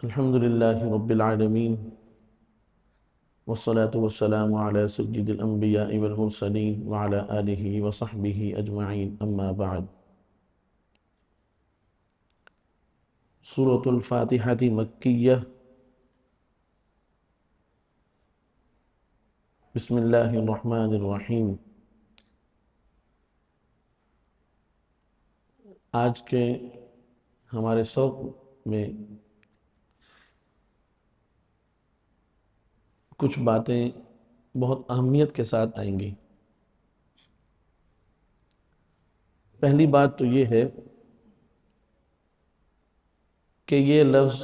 الحمد لله رب العالمين والصلاة والسلام على سيد الأنبياء والمرسلين وعلى آله وصحبه أجمعين أما بعد. سورة الفاتحة مكية. بسم الله الرحمن الرحیم. آج کے ہمارے سبق میں کچھ باتیں بہت اہمیت کے ساتھ آئیں گی. پہلی بات تو یہ ہے کہ یہ لفظ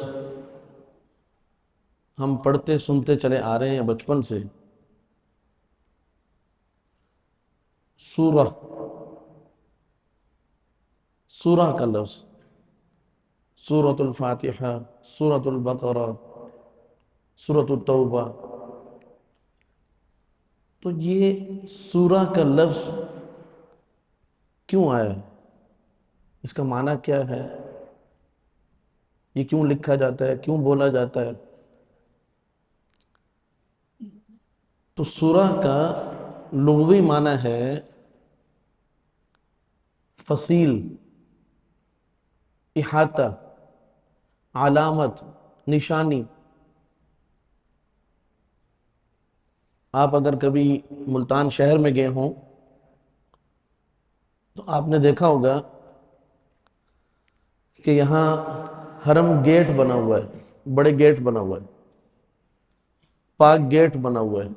ہم پڑھتے سنتے چلے آ رہے ہیں بچپن سے. سورہ کا لفظ، سورۃ الفاتحہ، سورۃ البقرہ، سورۃ التوبہ. تو یہ سورہ کا لفظ کیوں آیا ہے؟ اس کا معنی کیا ہے؟ یہ کیوں لکھا جاتا ہے؟ کیوں بولا جاتا ہے؟ تو سورہ کا لغوی معنی ہے فصیل، احاطہ، علامت، نشانی. آپ اگر کبھی ملتان شہر میں گئے ہوں تو آپ نے دیکھا ہوگا کہ یہاں حرم گیٹ بنا ہوا ہے، بڑے گیٹ بنا ہوا ہے، پاک گیٹ بنا ہوا ہے،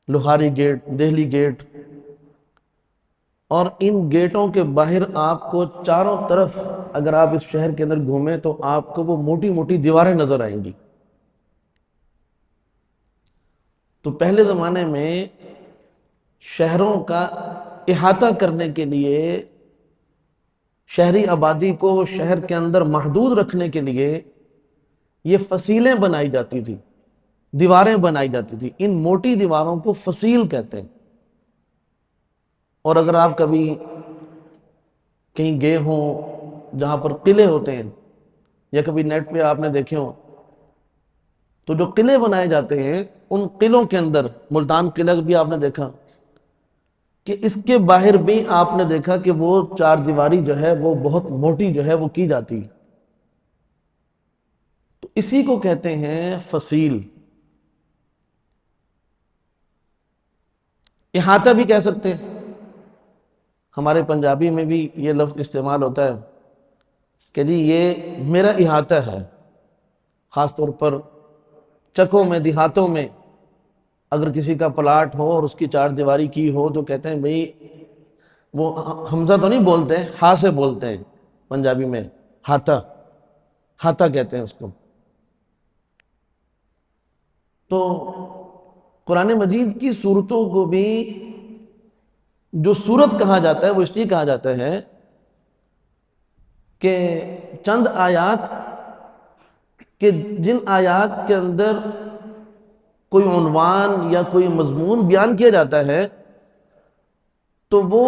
لوہاری گیٹ، دہلی گیٹ. اور ان گیٹوں کے باہر آپ کو چاروں طرف اگر آپ اس شہر کے اندر گھومیں تو آپ کو وہ موٹی موٹی دیواریں نظر آئیں گی. تو پہلے زمانے میں شہروں کا احاطہ کرنے کے لیے، شہری آبادی کو شہر کے اندر محدود رکھنے کے لیے یہ فصیلیں بنائی جاتی تھی، دیواریں بنائی جاتی تھی. ان موٹی دیواروں کو فصیل کہتے ہیں. اور اگر آپ کبھی کہیں گئے ہوں جہاں پر قلعے ہوتے ہیں، یا کبھی نیٹ پہ آپ نے دیکھے ہوں، تو جو قلعے بنائے جاتے ہیں ان قلعوں کے اندر، ملتان قلعہ بھی آپ نے دیکھا کہ اس کے باہر بھی آپ نے دیکھا کہ وہ چار دیواری جو ہے وہ بہت موٹی جو ہے وہ کی جاتی. تو اسی کو کہتے ہیں فصیل. احاطہ بھی کہہ سکتے ہیں. ہمارے پنجابی میں بھی یہ لفظ استعمال ہوتا ہے کہ جی یہ میرا احاطہ ہے. خاص طور پر چکوں میں، دیہاتوں میں اگر کسی کا پلاٹ ہو اور اس کی چار دیواری کی ہو تو کہتے ہیں بھئی، وہ حمزہ تو نہیں بولتے ہیں، ہاں سے بولتے ہیں پنجابی میں، ہاتھا، ہاتھا کہتے ہیں اس کو. تو قرآن مجید کی صورتوں کو بھی جو سورت کہا جاتا ہے وہ اس لیے کہا جاتا ہے کہ چند آیات کہ جن آیات کے اندر کوئی عنوان یا کوئی مضمون بیان کیا جاتا ہے تو وہ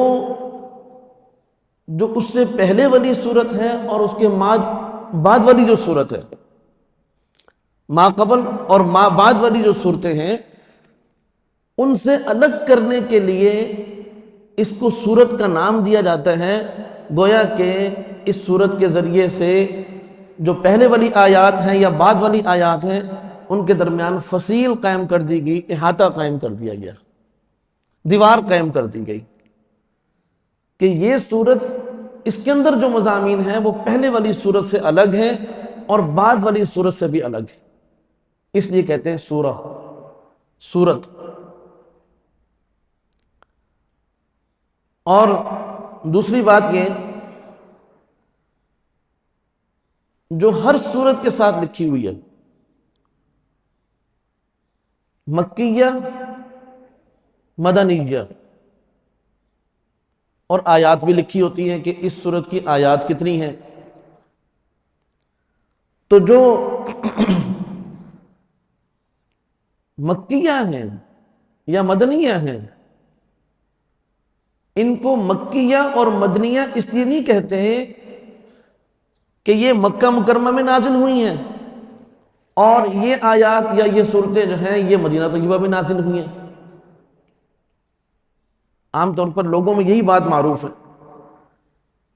جو اس سے پہلے والی صورت ہے اور اس کے بعد والی جو صورت ہے، ما قبل اور ما بعد والی جو صورتیں ہیں، ان سے الگ کرنے کے لیے اس کو صورت کا نام دیا جاتا ہے. گویا کہ اس صورت کے ذریعے سے جو پہلے والی آیات ہیں یا بعد والی آیات ہیں ان کے درمیان فصیل قائم کر دی گئی، احاطہ قائم کر دیا گیا، دیوار قائم کر دی گئی کہ یہ صورت، اس کے اندر جو مضامین ہیں وہ پہلے والی صورت سے الگ ہیں اور بعد والی صورت سے بھی الگ ہے. اس لیے کہتے ہیں سورہ، سورت. اور دوسری بات یہ، جو ہر صورت کے ساتھ لکھی ہوئی ہے، مکیہ، مدنیہ، اور آیات بھی لکھی ہوتی ہیں کہ اس صورت کی آیات کتنی ہیں. تو جو مکیہ ہیں یا مدنیہ ہیں، ان کو مکیہ اور مدنیہ اس لیے نہیں کہتے ہیں کہ یہ مکہ مکرمہ میں نازل ہوئی ہیں اور یہ آیات یا یہ صورتیں جو ہیں یہ مدینہ طیبہ میں نازل ہوئی ہیں. عام طور پر لوگوں میں یہی بات معروف ہے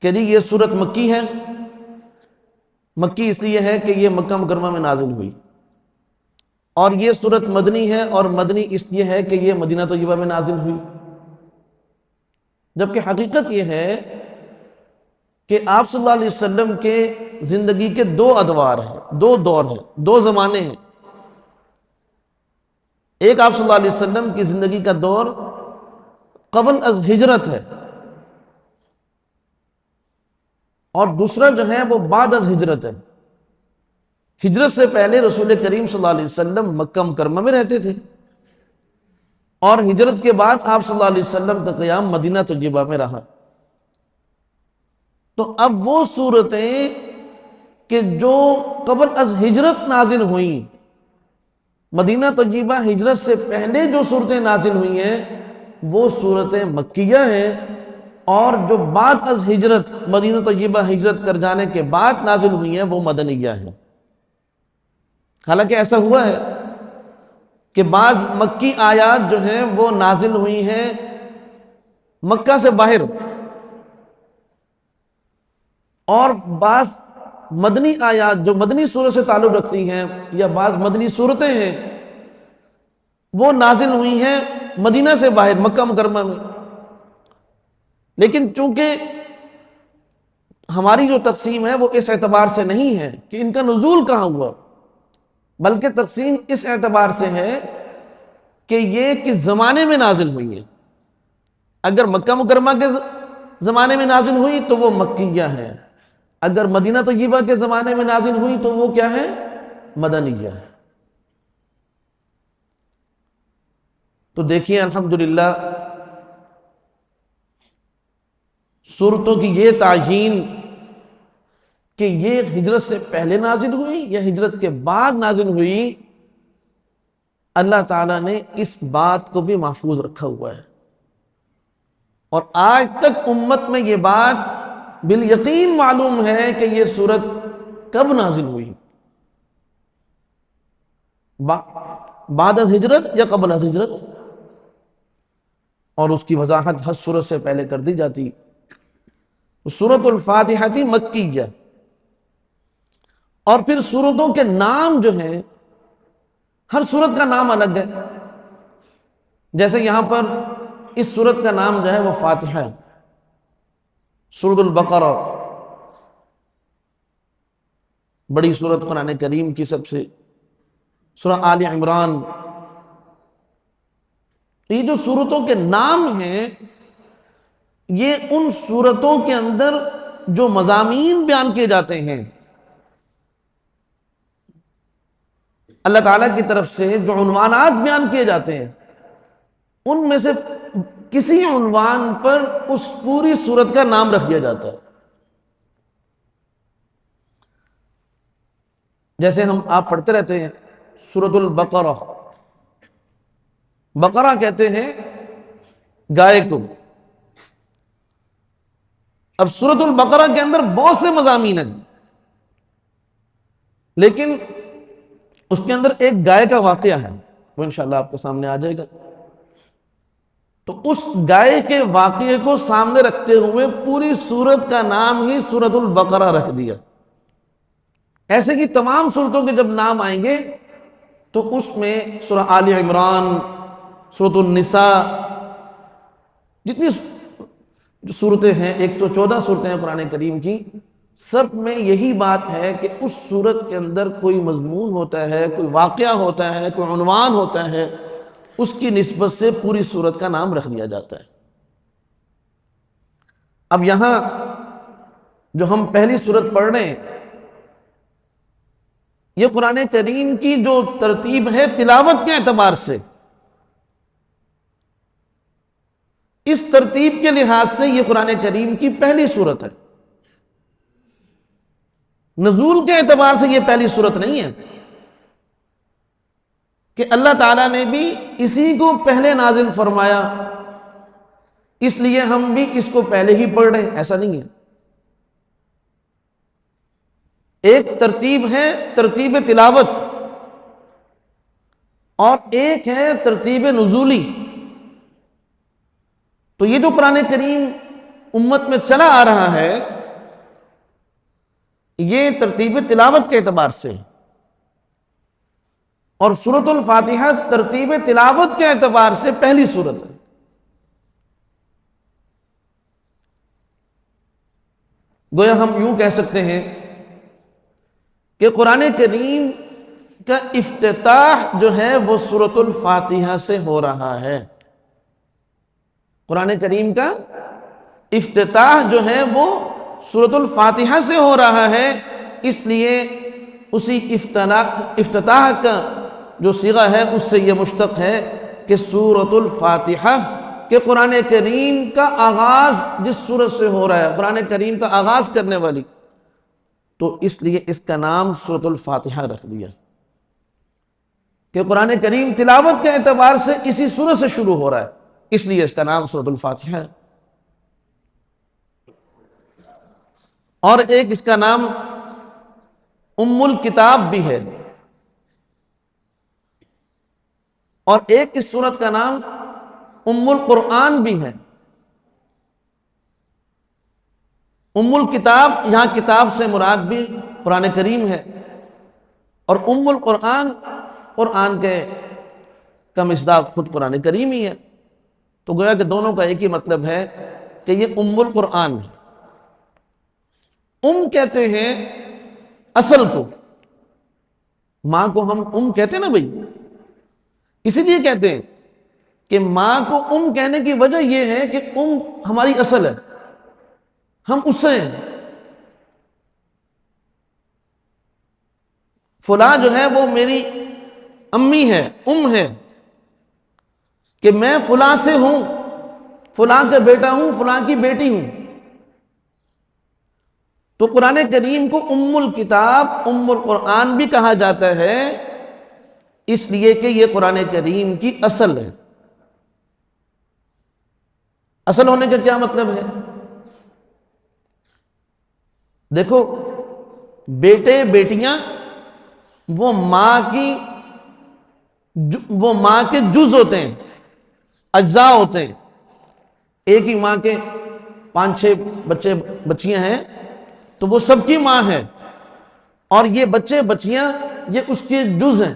کہ جی یہ صورت مکی ہے. مکی اس لیے ہے کہ یہ مکہ مکرمہ میں نازل ہوئی، اور یہ صورت مدنی ہے اور مدنی اس لیے ہے کہ یہ مدینہ طیبہ میں نازل ہوئی. جبکہ حقیقت یہ ہے کہ آپ صلی اللہ علیہ وسلم کے زندگی کے دو ادوار ہیں، دو دور ہیں، دو زمانے ہیں. ایک آپ صلی اللہ علیہ وسلم کی زندگی کا دور قبل از ہجرت ہے، اور دوسرا جو ہے وہ بعد از ہجرت ہے. ہجرت سے پہلے رسول کریم صلی اللہ علیہ وسلم مکہ مکرمہ میں رہتے تھے، اور ہجرت کے بعد آپ صلی اللہ علیہ وسلم کا قیام مدینہ طیبہ میں رہا. تو اب وہ صورتیں کہ جو قبل از ہجرت نازل ہوئیں، مدینہ طیبہ ہجرت سے پہلے جو صورتیں نازل ہوئی ہیں وہ صورتیں مکیہ ہیں، اور جو بعد از ہجرت مدینہ طیبہ ہجرت کر جانے کے بعد نازل ہوئی ہیں وہ مدنیہ ہیں. حالانکہ ایسا ہوا ہے کہ بعض مکی آیات جو ہیں وہ نازل ہوئی ہیں مکہ سے باہر، اور بعض مدنی آیات جو مدنی سورت سے تعلق رکھتی ہیں یا بعض مدنی صورتیں ہیں وہ نازل ہوئی ہیں مدینہ سے باہر، مکہ مکرمہ میں. لیکن چونکہ ہماری جو تقسیم ہے وہ اس اعتبار سے نہیں ہے کہ ان کا نزول کہاں ہوا، بلکہ تقسیم اس اعتبار سے ہے کہ یہ کس زمانے میں نازل ہوئی ہے. اگر مکہ مکرمہ کے زمانے میں نازل ہوئی تو وہ مکیہ ہے، اگر مدینہ طیبہ کے زمانے میں نازل ہوئی تو وہ کیا ہے؟ مدنیہ ہے. تو دیکھیے الحمدللہ صورتوں کی یہ تعیین کہ یہ ہجرت سے پہلے نازل ہوئی یا ہجرت کے بعد نازل ہوئی، اللہ تعالیٰ نے اس بات کو بھی محفوظ رکھا ہوا ہے. اور آج تک امت میں یہ بات بالیقین معلوم ہے کہ یہ سورت کب نازل ہوئی، بعد از ہجرت یا قبل از ہجرت، اور اس کی وضاحت ہر سورت سے پہلے کر دی جاتی. سورۃ الفاتحہ مکیہ، اور پھر سورتوں کے نام جو ہیں ہر سورت کا نام الگ ہے. جیسے یہاں پر اس سورت کا نام جو ہے وہ فاتحہ ہے. سورۃ البقرہ بڑی سورت قرآن کریم کی سب سے، سورہ آل عمران. یہ جو سورتوں کے نام ہیں یہ ان سورتوں کے اندر جو مضامین بیان کیے جاتے ہیں اللہ تعالیٰ کی طرف سے، جو عنوانات بیان کیے جاتے ہیں ان میں سے کسی عنوان پر اس پوری سورت کا نام رکھ دیا جاتا ہے. جیسے آپ پڑھتے رہتے ہیں سورۃ البقرہ، بقرہ کہتے ہیں گائے کو. اب سورۃ البقرہ کے اندر بہت سے مضامین ہیں، لیکن اس کے اندر ایک گائے کا واقعہ ہے، وہ انشاءاللہ آپ کے سامنے آ جائے گا. تو اس گائے کے واقعے کو سامنے رکھتے ہوئے پوری سورت کا نام ہی سورۃ البقرہ رکھ دیا. ایسے کی تمام سورتوں کے جب نام آئیں گے تو اس میں سورہ آل عمران، سورۃ النساء، جتنی جو صورتیں ہیں 114 صورتیں ہیں قرآن کریم کی، سب میں یہی بات ہے کہ اس صورت کے اندر کوئی مضمون ہوتا ہے، کوئی واقعہ ہوتا ہے، کوئی عنوان ہوتا ہے، اس کی نسبت سے پوری صورت کا نام رکھ دیا جاتا ہے. اب یہاں جو ہم پہلی صورت پڑھ رہے ہیں یہ قرآن کریم کی جو ترتیب ہے تلاوت کے اعتبار سے، اس ترتیب کے لحاظ سے یہ قرآن کریم کی پہلی صورت ہے. نزول کے اعتبار سے یہ پہلی صورت نہیں ہے کہ اللہ تعالیٰ نے بھی اسی کو پہلے نازل فرمایا اس لیے ہم بھی اس کو پہلے ہی پڑھ رہے ہیں، ایسا نہیں ہے. ایک ترتیب ہے ترتیب تلاوت اور ایک ہے ترتیب نزولی. تو یہ جو قرآن کریم امت میں چلا آ رہا ہے یہ ترتیب تلاوت کے اعتبار سے، اور سورۃ الفاتحہ ترتیب تلاوت کے اعتبار سے پہلی سورت ہے. گویا ہم یوں کہہ سکتے ہیں کہ قرآن کریم کا افتتاح جو ہے وہ سورۃ الفاتحہ سے ہو رہا ہے. قرآن کریم کا افتتاح جو ہے وہ سورۃ الفاتحہ سے ہو رہا ہے، اس لیے اسی افتتاح کا جو صیغہ ہے اس سے یہ مشتق ہے کہ سورۃ الفاتحہ، کہ قرآن کریم کا آغاز جس سورت سے ہو رہا ہے، قرآن کریم کا آغاز کرنے والی، تو اس لیے اس کا نام سورۃ الفاتحہ رکھ دیا کہ قرآن کریم تلاوت کے اعتبار سے اسی سورت سے شروع ہو رہا ہے، اس لیے اس کا نام سورۃ الفاتحہ ہے. اور ایک اس کا نام ام الکتاب بھی ہے، اور ایک اس سورت کا نام ام القرآن بھی ہے. ام الکتاب یہاں کتاب سے مراد بھی قرآن کریم ہے، اور ام القرآن قرآن کے کا مصداق خود قرآن کریم ہی ہے. تو گویا کہ دونوں کا ایک ہی مطلب ہے کہ یہ ام القرآن ہے. ام کہتے ہیں اصل کو، ماں کو ہم ام کہتے ہیں نا بھائی، اسی لیے کہتے ہیں کہ ماں کو ام کہنے کی وجہ یہ ہے کہ ام ہماری اصل ہے، ہم اس سے ہیں. فلاں جو ہے وہ میری امی ہے، ام ہے، کہ میں فلاں سے ہوں، فلاں کا بیٹا ہوں، فلاں کی بیٹی ہوں. تو قرآن کریم کو ام الکتاب ام القرآن بھی کہا جاتا ہے، اس لیے کہ یہ قرآن کریم کی اصل ہے. اصل ہونے کا کیا مطلب ہے؟ دیکھو بیٹے بیٹیاں وہ ماں کے جز ہوتے ہیں، اجزاء ہوتے ہیں. ایک ہی ماں کے 5-6 بچے بچیاں ہیں تو وہ سب کی ماں ہے، اور یہ بچے بچیاں یہ اس کے جز ہیں.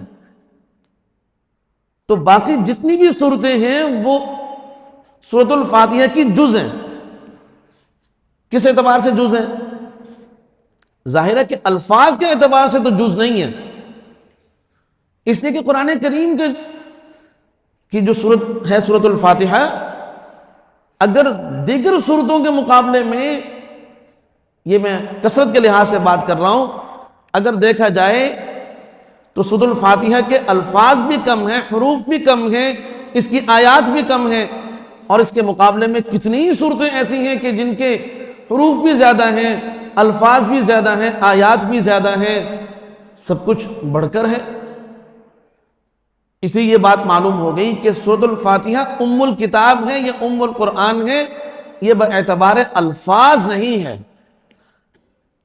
تو باقی جتنی بھی صورتیں ہیں وہ سورۃ الفاتحہ کی جز ہیں. کس اعتبار سے جز ہیں؟ ظاہر ہے کہ الفاظ کے اعتبار سے تو جز نہیں ہے، اس لیے کہ قرآن کریم کی جو سورت ہے سورۃ الفاتحہ، اگر دیگر سورتوں کے مقابلے میں، یہ میں کثرت کے لحاظ سے بات کر رہا ہوں، اگر دیکھا جائے تو سورۃ الفاتحہ کے الفاظ بھی کم ہیں، حروف بھی کم ہیں، اس کی آیات بھی کم ہیں، اور اس کے مقابلے میں کتنی ہی صورتیں ایسی ہیں کہ جن کے حروف بھی زیادہ ہیں، الفاظ بھی زیادہ ہیں، آیات بھی زیادہ ہیں، سب کچھ بڑھ کر ہے. اس لیے یہ بات معلوم ہو گئی کہ سورۃ الفاتحہ ام الکتاب ہے یا ام القرآن ہے، یہ باعتبار الفاظ نہیں ہے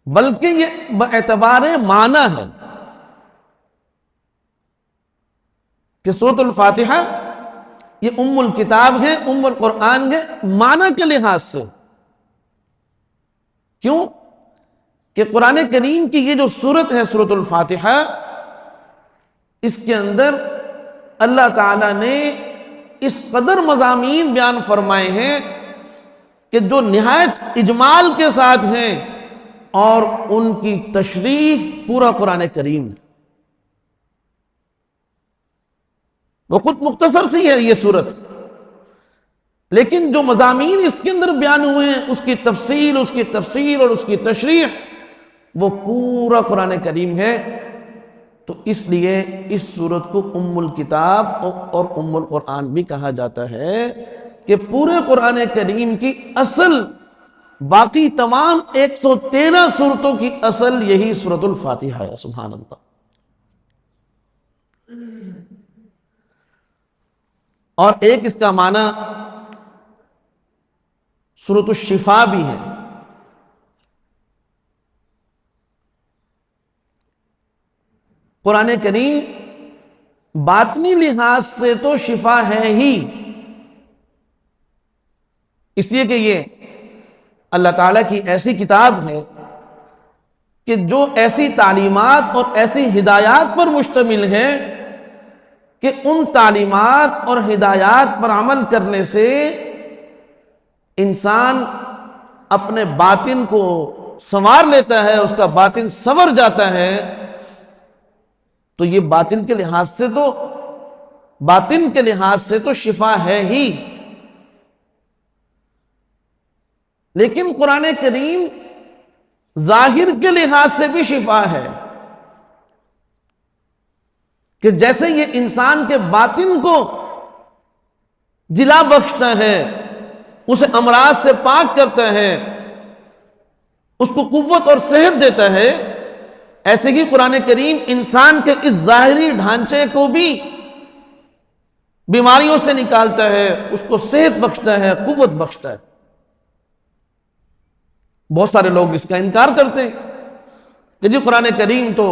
بلکہ یہ باعتبار معنی ہے کہ سورۃ الفاتحہ یہ ام الکتاب ہے، ام القرآن ہے معنی کے لحاظ سے. کیوں؟ کہ قرآن کریم کی یہ جو سورت ہے سورۃ الفاتحہ، اس کے اندر اللہ تعالیٰ نے اس قدر مضامین بیان فرمائے ہیں کہ جو نہایت اجمال کے ساتھ ہیں، اور ان کی تشریح پورا قرآن کریم ہے. وہ خود مختصر سی ہے یہ سورت، لیکن جو مضامین اس کے اندر بیان ہوئے ہیں، اس کی تفصیل، اس کی تفسیر اور اس کی تشریح، وہ پورا قرآن کریم ہے. تو اس لیے اس سورت کو ام الکتاب اور ام القرآن بھی کہا جاتا ہے کہ پورے قرآن کریم کی اصل، باقی تمام 113 سورتوں کی اصل یہی سورۃ الفاتحہ ہے. سبحان اللہ. اور ایک اس کا معنی سورۃ الشفاء بھی ہے. قرآن کریم باطنی لحاظ سے تو شفا ہے ہی، اس لیے کہ یہ اللہ تعالیٰ کی ایسی کتاب ہے کہ جو ایسی تعلیمات اور ایسی ہدایات پر مشتمل ہے کہ ان تعلیمات اور ہدایات پر عمل کرنے سے انسان اپنے باطن کو سنوار لیتا ہے، اس کا باطن سنور جاتا ہے۔ تو یہ باطن کے لحاظ سے تو شفا ہے ہی، لیکن قرآن کریم ظاہر کے لحاظ سے بھی شفا ہے کہ جیسے یہ انسان کے باطن کو جلا بخشتا ہے، اسے امراض سے پاک کرتا ہے، اس کو قوت اور صحت دیتا ہے، ایسے ہی قرآن کریم انسان کے اس ظاہری ڈھانچے کو بھی بیماریوں سے نکالتا ہے، اس کو صحت بخشتا ہے، قوت بخشتا ہے۔ بہت سارے لوگ اس کا انکار کرتے ہیں کہ جی قرآن کریم تو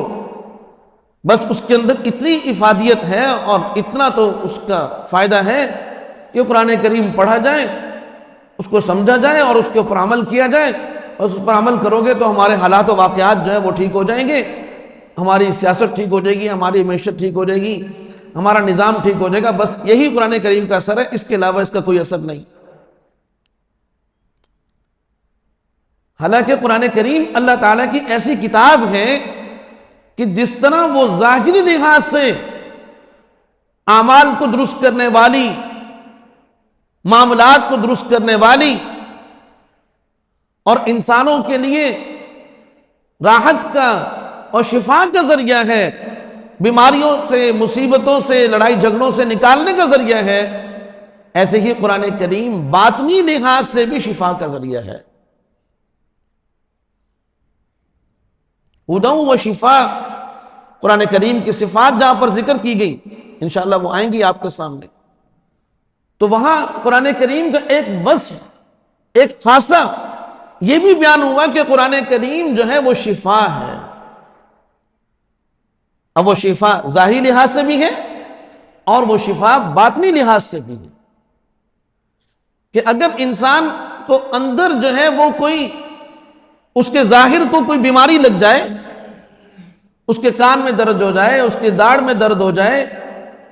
بس اس کے اندر اتنی افادیت ہے اور اتنا تو اس کا فائدہ ہے کہ قرآن کریم پڑھا جائے، اس کو سمجھا جائے اور اس کے اوپر عمل کیا جائے، اور اس پر عمل کرو گے تو ہمارے حالات و واقعات جو ہے وہ ٹھیک ہو جائیں گے، ہماری سیاست ٹھیک ہو جائے گی، ہماری معیشت ٹھیک ہو جائے گی، ہمارا نظام ٹھیک ہو جائے گا۔ بس یہی قرآن کریم کا اثر ہے، اس کے علاوہ اس کا کوئی اثر نہیں۔ حالانکہ قرآن کریم اللہ تعالیٰ کی ایسی کتاب ہے کہ جس طرح وہ ظاہری لحاظ سے اعمال کو درست کرنے والی، معاملات کو درست کرنے والی اور انسانوں کے لیے راحت کا اور شفا کا ذریعہ ہے، بیماریوں سے، مصیبتوں سے، لڑائی جھگڑوں سے نکالنے کا ذریعہ ہے، ایسے ہی قرآن کریم باطنی لحاظ سے بھی شفا کا ذریعہ ہے۔ ہدی و شفا، قرآن کریم کی صفات جہاں پر ذکر کی گئی انشاءاللہ وہ آئیں گی آپ کے سامنے، تو وہاں قرآن کریم کا ایک وصف، ایک خاصہ یہ بھی بیان ہوا کہ قرآن کریم جو ہے وہ شفا ہے۔ اب وہ شفا ظاہری لحاظ سے بھی ہے اور وہ شفا باطنی لحاظ سے بھی ہے کہ اگر انسان کو اندر جو ہے وہ کوئی اس کے ظاہر کو کوئی بیماری لگ جائے، اس کے کان میں درد ہو جائے، اس کے داڑھ میں درد ہو جائے،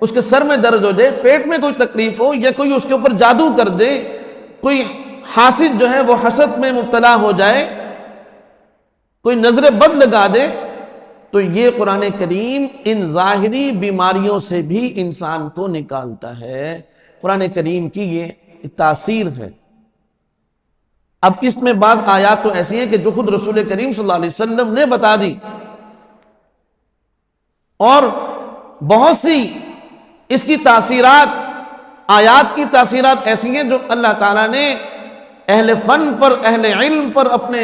اس کے سر میں درد ہو جائے، پیٹ میں کوئی تکلیف ہو، یا کوئی اس کے اوپر جادو کر دے، کوئی حاسد جو ہے وہ حسد میں مبتلا ہو جائے، کوئی نظر بد لگا دے، تو یہ قرآن کریم ان ظاہری بیماریوں سے بھی انسان کو نکالتا ہے۔ قرآن کریم کی یہ تاثیر ہے۔ اب اس میں بعض آیات تو ایسی ہیں کہ جو خود رسول کریم صلی اللہ علیہ وسلم نے بتا دی، اور بہت سی اس کی تاثیرات، آیات کی تاثیرات ایسی ہیں جو اللہ تعالیٰ نے اہل فن پر، اہل علم پر، اپنے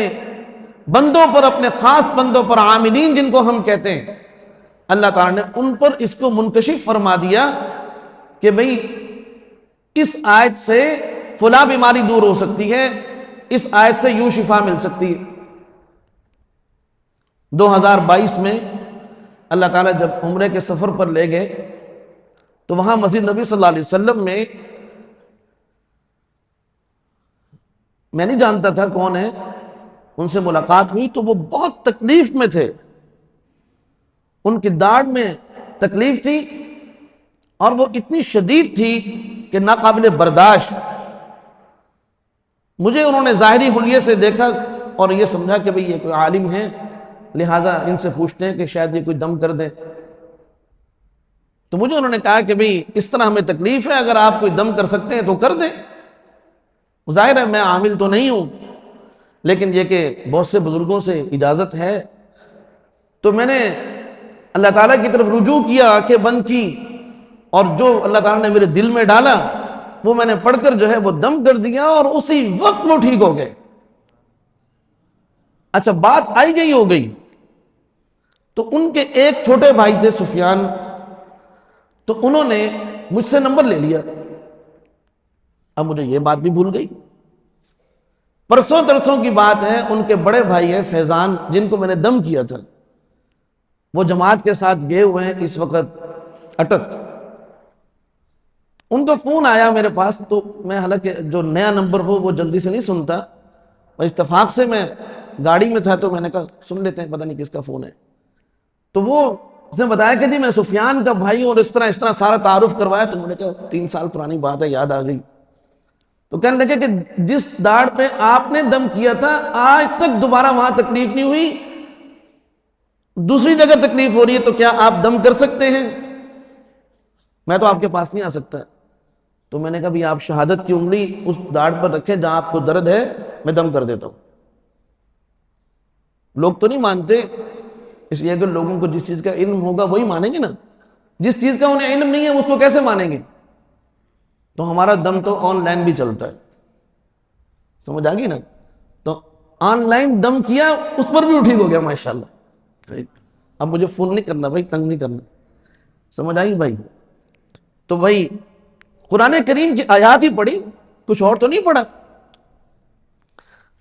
بندوں پر، اپنے خاص بندوں پر، عاملین جن کو ہم کہتے ہیں، اللہ تعالیٰ نے ان پر اس کو منکشف فرما دیا کہ بھئی اس آیت سے فلاں بیماری دور ہو سکتی ہے، اس آیت سے یوں شفا مل سکتی ہے۔ 2022 میں اللہ تعالیٰ جب عمرے کے سفر پر لے گئے تو وہاں مسجد نبی صلی اللہ علیہ وسلم میں نہیں جانتا تھا کون ہے، ان سے ملاقات ہوئی تو وہ بہت تکلیف میں تھے، ان کی داڑھ میں تکلیف تھی اور وہ اتنی شدید تھی کہ ناقابل برداشت۔ مجھے انہوں نے ظاہری حلیے سے دیکھا اور یہ سمجھا کہ بھئی یہ کوئی عالم ہے، لہٰذا ان سے پوچھتے ہیں کہ شاید یہ کوئی دم کر دے۔ تو مجھے انہوں نے کہا کہ بھئی اس طرح ہمیں تکلیف ہے، اگر آپ کوئی دم کر سکتے ہیں تو کر دیں۔ ظاہر ہے میں عامل تو نہیں ہوں، لیکن یہ کہ بہت سے بزرگوں سے اجازت ہے، تو میں نے اللہ تعالیٰ کی طرف رجوع کیا، آنکھیں بند کی، اور جو اللہ تعالیٰ نے میرے دل میں ڈالا وہ میں نے پڑھ کر جو ہے وہ دم کر دیا، اور اسی وقت وہ ٹھیک ہو گئے۔ اچھا بات آئی گئی ہو گئی، تو ان کے ایک چھوٹے بھائی تھے سفیان، تو انہوں نے مجھ سے نمبر لے لیا۔ اب مجھے یہ بات بھی بھول گئی، پرسوں ترسوں کی بات ہے، ان کے بڑے بھائی ہیں فیضان، جن کو میں نے دم کیا تھا، وہ جماعت کے ساتھ گئے ہوئے ہیں اس وقت اٹک. ان کا فون آیا میرے پاس, تو میں حالانکہ جو نیا نمبر ہو وہ جلدی سے نہیں سنتا, اور اتفاق سے میں گاڑی میں تھا تو میں نے کہا سن لیتے ہیں, پتہ نہیں کس کا فون ہے. تو وہ اس نے بتایا کہ جی میں سفیان کا بھائی ہوں, اور اس طرح سارا تعارف کروایا. تو میں نے کہا 3 سال پرانی بات ہے, یاد آ گئی. تو کہنے لگے کہ جس داڑھ پہ آپ نے دم کیا تھا آج تک دوبارہ وہاں تکلیف نہیں ہوئی, دوسری جگہ تکلیف ہو رہی ہے, تو کیا آپ دم کر سکتے ہیں؟ میں تو آپ کے پاس نہیں آ سکتا. تو میں نے کہا بھی آپ شہادت کی انگلی اس داڑھ پر رکھیں جہاں آپ کو درد ہے, میں دم کر دیتا ہوں. لوگ تو نہیں مانتے, اس لیے اگر لوگوں کو جس چیز کا علم ہوگا وہی مانیں گے نا. جس چیز کا انہیں علم نہیں ہے اس کو کیسے مانیں گے؟ تو ہمارا دم تو آن لائن بھی چلتا ہے, سمجھ آ گئی نا. تو آن لائن دم کیا, اس پر بھی ٹھیک ہو گیا ماشاءاللہ. اب مجھے فون نہیں کرنا بھائی, تنگ نہیں کرنا, سمجھ آئی بھائی. تو بھائی قرآن کریم کی آیات ہی پڑھی, کچھ اور تو نہیں پڑھا.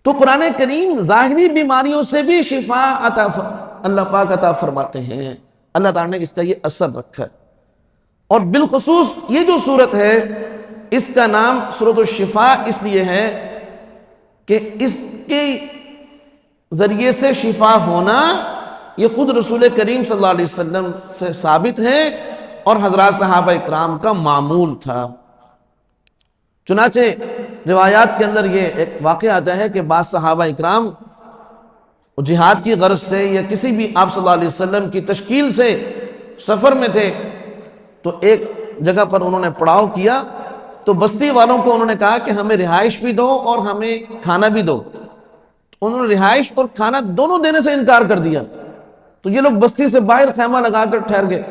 تو قرآن کریم ظاہری بیماریوں سے بھی شفا اللہ پاک عطا فرماتے ہیں. اللہ تعالیٰ نے اس کا یہ اثر رکھا ہے. اور بالخصوص یہ جو صورت ہے اس کا نام سورۃ الشفاء اس لیے ہے کہ اس کے ذریعے سے شفا ہونا یہ خود رسول کریم صلی اللہ علیہ وسلم سے ثابت ہے اور حضرات صحابہ اکرام کا معمول تھا. چنانچہ روایات کے اندر یہ ایک واقعہ آتا ہے کہ بعض صحابہ اکرام جہاد کی غرض سے یا کسی بھی آپ صلی اللہ علیہ وسلم کی تشکیل سے سفر میں تھے, تو ایک جگہ پر انہوں نے پڑاؤ کیا. تو بستی والوں کو انہوں نے کہا کہ ہمیں رہائش بھی دو اور ہمیں کھانا بھی دو. انہوں نے رہائش اور کھانا دونوں دینے سے انکار کر دیا. تو یہ لوگ بستی سے باہر خیمہ لگا کر ٹھہر گئے.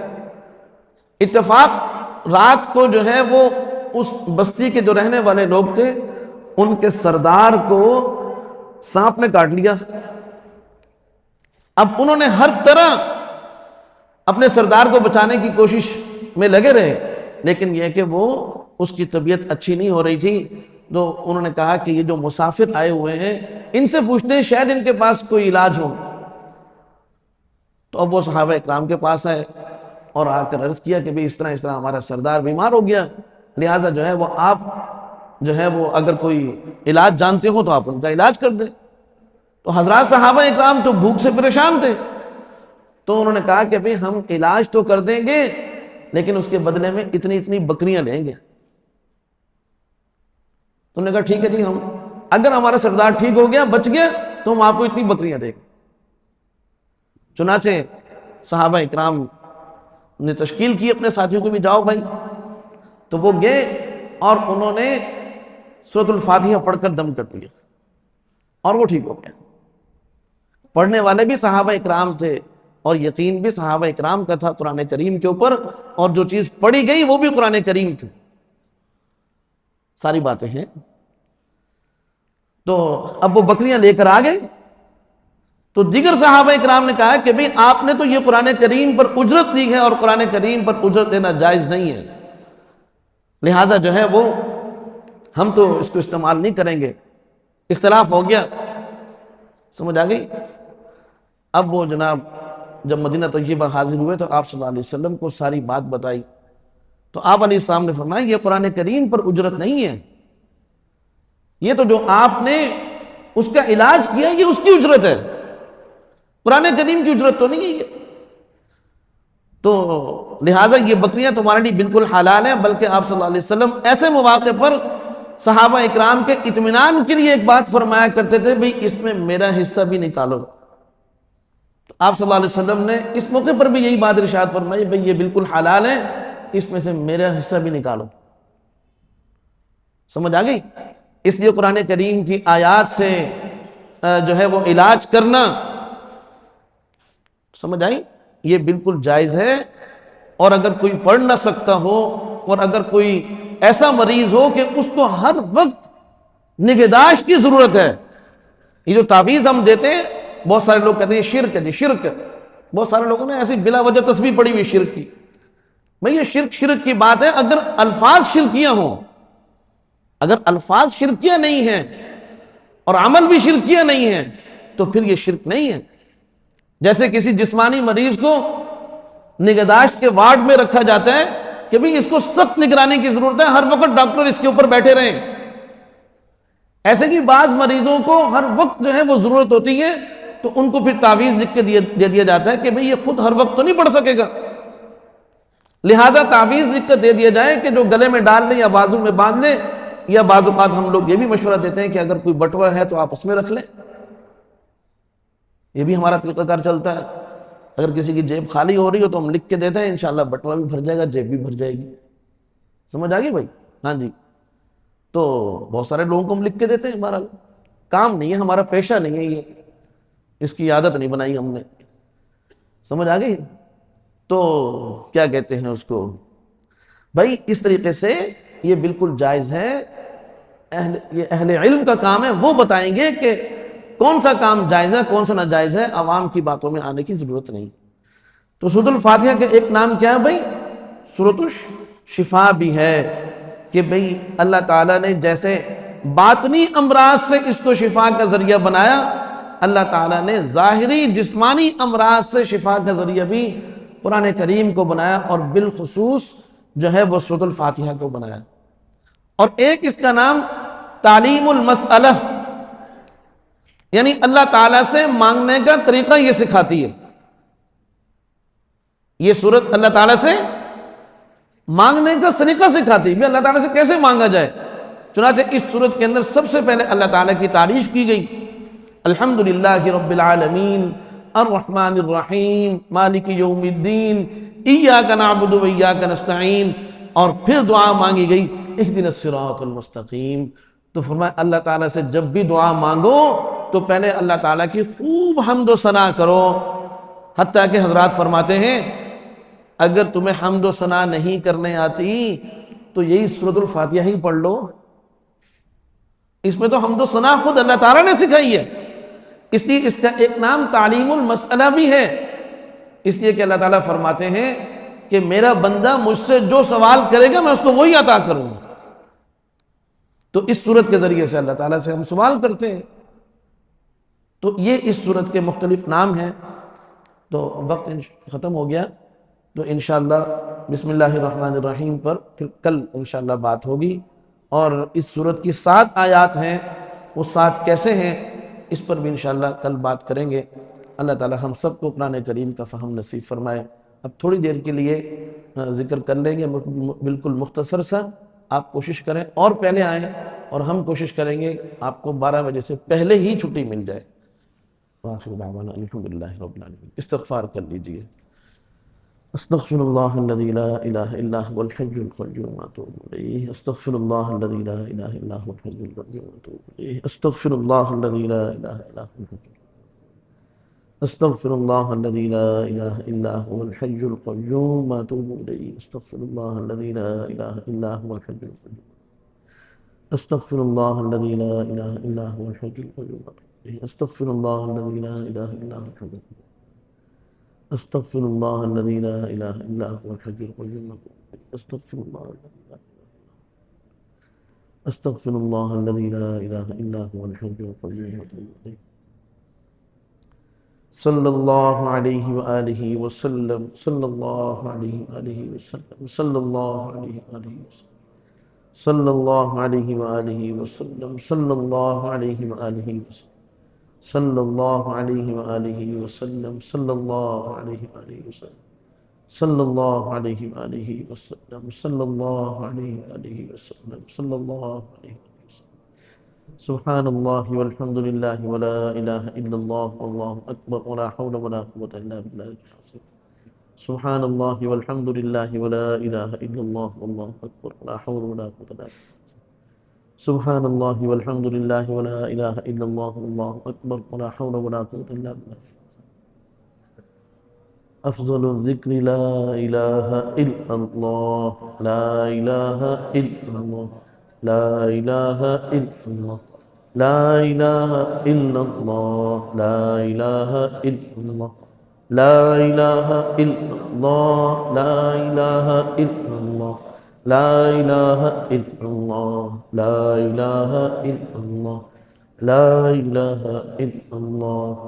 اتفاق رات کو جو ہے وہ اس بستی کے جو رہنے والے لوگ تھے ان کے سردار کو سانپ نے کاٹ لیا. اب انہوں نے ہر طرح اپنے سردار کو بچانے کی کوشش میں لگے رہے, لیکن یہ کہ وہ اس کی طبیعت اچھی نہیں ہو رہی تھی. تو انہوں نے کہا کہ یہ جو مسافر آئے ہوئے ہیں ان سے پوچھتے ہیں شاید ان کے پاس کوئی علاج ہو. تو اب وہ صحابہ اکرام کے پاس آئے اور آ کر عرض کیا کہ اس طرح ہمارا سردار بیمار ہو گیا, لہٰذا جو ہے وہ آپ جو ہے وہ اگر کوئی علاج جانتے ہو تو آپ ان کا علاج کر دیں. تو حضرات صحابہ اکرام تو بھوک سے پریشان تھے. تو انہوں نے کہا کہ ہم علاج تو کر دیں گے لیکن اس کے بدلے میں اتنی بکریاں لیں گے. تو انہوں نے کہا ٹھیک ہے جی, ہم اگر ہمارا سردار ٹھیک ہو گیا بچ گیا تو ہم آپ کو اتنی بکریاں دیں گے. چنانچہ صحابہ اکرام نے تشکیل کی اپنے ساتھیوں کو بھی جاؤ بھائی. تو وہ گئے اور انہوں نے سورۃ الفاتحہ پڑھ کر دم کر دیا اور وہ ٹھیک ہو گیا. پڑھنے والے بھی صحابہ اکرام تھے اور یقین بھی صحابہ اکرام کا تھا قرآن کریم کے اوپر, اور جو چیز پڑھی گئی وہ بھی قرآن کریم تھی. ساری باتیں ہیں. تو اب وہ بکریاں لے کر آ گئے. تو دیگر صحابہ اکرام نے کہا کہ آپ نے تو یہ قرآن کریم پر اجرت دی ہے اور قرآن کریم پر اجرت دینا جائز نہیں ہے, لہٰذا جو ہے وہ ہم تو اس کو استعمال نہیں کریں گے. اختلاف ہو گیا, سمجھ آ گئی. اب وہ جناب جب مدینہ طیبہ حاضر ہوئے تو آپ صلی اللہ علیہ وسلم کو ساری بات بتائی. تو آپ علیہ السلام نے فرمایا یہ قرآن کریم پر اجرت نہیں ہے, یہ تو جو آپ نے اس کا علاج کیا یہ اس کی اجرت ہے, قرآن کریم کی اجرت تو نہیں ہے یہ. تو لہٰذا یہ بکریاں تمہارے لیے بالکل حلال ہیں. بلکہ آپ صلی اللہ علیہ وسلم ایسے مواقع پر صحابہ اکرام کے اطمینان کے لیے ایک بات فرمایا کرتے تھے, اس میں میرا حصہ بھی نکالو. آپ صلی اللہ علیہ وسلم نے اس موقع پر بھی یہی بات ارشاد فرمائی, یہ بالکل حلال ہے, اس میں سے میرا حصہ بھی نکالو. سمجھ آ گئی. اس لیے قرآن کریم کی آیات سے جو ہے وہ علاج کرنا, سمجھ آئی, یہ بالکل جائز ہے. اور اگر کوئی پڑھ نہ سکتا ہو اور اگر کوئی ایسا مریض ہو کہ اس کو ہر وقت نگہداشت کی ضرورت ہے, یہ جو تعویذ ہم دیتے ہیں بہت سارے لوگ کہتے ہیں شرک ہے جی, شرک. بہت سارے لوگوں نے ایسی بلا وجہ تسبیح پڑھی ہوئی شرک کی. بھئی یہ شرک کی بات ہے. اگر الفاظ شرکیاں ہوں, اگر الفاظ شرکیاں نہیں ہیں اور عمل بھی شرکیاں نہیں ہیں تو پھر یہ شرک نہیں ہے. جیسے کسی جسمانی مریض کو نگہداشت کے وارڈ میں رکھا جاتا ہے کہ بھئی اس کو سخت نگرانی کی ضرورت ہے، ہر وقت ڈاکٹر اس کے اوپر بیٹھے رہیں، ایسے کہ بعض مریضوں کو ہر وقت جو ہے وہ ضرورت ہوتی ہے تو ان کو پھر تعویذ لکھ کے دے دیا جاتا ہے کہ بھئی یہ خود ہر وقت تو نہیں پڑھ سکے گا، لہٰذا تعویذ لکھ کر دے دیا جائے کہ جو گلے میں ڈال لیں یا بازو میں باندھ لیں، یا بعض اوقات ہم لوگ یہ بھی مشورہ دیتے ہیں کہ اگر کوئی بٹوا ہے تو آپ اس میں رکھ لیں، یہ بھی ہمارا طریقہ کار چلتا ہے۔ اگر کسی کی جیب خالی ہو رہی ہو تو ہم لکھ کے دیتے ہیں، انشاءاللہ بٹوا بھی بھر جائے گا، جیب بھی بھر جائے گی، سمجھ آ گئی بھائی؟ ہاں جی، تو بہت سارے لوگوں کو ہم لکھ کے دیتے ہیں، ہمارا کام نہیں ہے، ہمارا پیشہ نہیں ہے یہ، اس کی عادت نہیں بنائی ہم نے، سمجھ آ گئی؟ تو کیا کہتے ہیں اس کو بھائی، اس طریقے سے یہ بالکل جائز ہے، یہ اہل علم کا کام ہے، وہ بتائیں گے کہ کون سا کام جائز ہے کون سا ناجائز ہے، عوام کی باتوں میں آنے کی ضرورت نہیں۔ تو سورۃ الفاتحہ کا ایک نام کیا ہے بھائی؟ سورۃ الشفا بھی ہے، کہ بھئی اللہ تعالیٰ نے جیسے باطنی امراض سے اس کو شفا کا ذریعہ بنایا، اللہ تعالیٰ نے ظاہری جسمانی امراض سے شفا کا ذریعہ بھی قرآن کریم کو بنایا، اور بالخصوص جو ہے وہ سورۃ الفاتحہ کو بنایا۔ اور ایک اس کا نام تعلیم المسئلہ، یعنی اللہ تعالیٰ سے مانگنے کا طریقہ یہ سکھاتی ہے، یہ سورت اللہ تعالیٰ سے مانگنے کا طریقہ سکھاتی ہے بھی اللہ تعالیٰ سے کیسے مانگا جائے۔ چنانچہ اس سورت کے اندر سب سے پہلے اللہ تعالیٰ کی تعریف کی گئی، الحمدللہ رب العالمین الرحمن الرحیم مالک یوم الدین ایاک نعبد و ایاک نستعین، اور پھر دعا مانگی گئی اہدنا الصراط المستقیم۔ تو فرمایا اللہ تعالیٰ سے جب بھی دعا مانگو تو پہلے اللہ تعالیٰ کی خوب حمد و ثنا کرو، حتیٰ کہ حضرات فرماتے ہیں اگر تمہیں حمد و ثنا نہیں کرنے آتی تو یہی سورۃ الفاتحہ ہی پڑھ لو، اس میں تو حمد و ثنا خود اللہ تعالیٰ نے سکھائی ہے، اس لیے اس کا ایک نام تعلیم المسئلہ بھی ہے، اس لیے کہ اللہ تعالیٰ فرماتے ہیں کہ میرا بندہ مجھ سے جو سوال کرے گا میں اس کو وہی عطا کروں گا۔ تو اس صورت کے ذریعے سے اللہ تعالیٰ سے ہم سوال کرتے ہیں، تو یہ اس صورت کے مختلف نام ہیں۔ تو وقت ختم ہو گیا، تو انشاءاللہ بسم اللہ الرحمن الرحیم پر پھر کل انشاءاللہ بات ہوگی، اور اس صورت کی 7 آیات ہیں، وہ 7 کیسے ہیں اس پر بھی انشاءاللہ کل بات کریں گے۔ اللہ تعالی ہم سب کو قرآن کریم کا فہم نصیب فرمائے۔ اب تھوڑی دیر کے لیے ذکر کر لیں گے، بالکل مختصر سا، آپ کوشش کریں اور پہلے آئیں، اور ہم کوشش کریں گے آپ کو 12 بجے سے پہلے ہی چھٹی مل جائے۔ وآخر دعوانا الحمدللہ رب العالمین۔ استغفار کر لیجئے۔ استغفر اللہ الذی لا الہ الا هو الحی القیوم واتوب الیہ، استغفر اللہ الذی لا الہ الا هو الحی القیوم واتوب الیہ، استغفر اللہ الذی لا الہ الا هو استغفر اللہ الذی لا الہ الا هو الحی القیوم واتوب الیہ، استغفر اللہ الذی لا الہ الا هو الحی القیوم، استغفر اللہ الذی لا الہ الا هو الحی القیوم واتوب الیہ، استغفر اللہ الذی لا الہ الا هو الحی القیوم، استغفر اللہ الذی لا الہ الا هو الحی القیوم، استغفر اللہ استغفر اللہ الذی لا الہ الا هو الحی القیوم، صلی اللہ علیہ وآلہ وسلم، صلی اللہ علیہ وآلہ وسلم، صلی اللہ علیہ وآلہ وسلم، صلی اللہ علیہ وآلہ وسلم، صلی اللہ علیہ وآلہ وسلم، صلی اللہ علیہ وآلہ وسلم، صلی اللہ علیہ وآلہ وسلم، صلی اللہ علیہ وآلہ وسلم، صلی اللہ علیہ وآلہ وسلم، صلی اللہ علیہ وسلم۔ سبحان اللہ والحمد للہ ولا الہ الا اللہ واللہ اکبر ولا حول ولا قوة الا باللہ العظیم۔ سبحان اللہ والحمد للہ ولا الہ الا اللہ واللہ اکبر ولا حول ولا قوة الا باللہ۔ سبحان اللہ والحمد للہ ولا الہ الا اللہ واللہ اکبر ولا حول ولا قوة الا باللہ۔ افضل الذکر لا الہ الا اللہ، لا الہ الا اللہ، لا الہ الا اللہ، لا الہ الا اللہ، لا الہ الا اللہ، لا الہ الا اللہ، لا الہ الا اللہ، لا الہ الا اللہ، لا الہ الا اللہ، لا الہ الا اللہ۔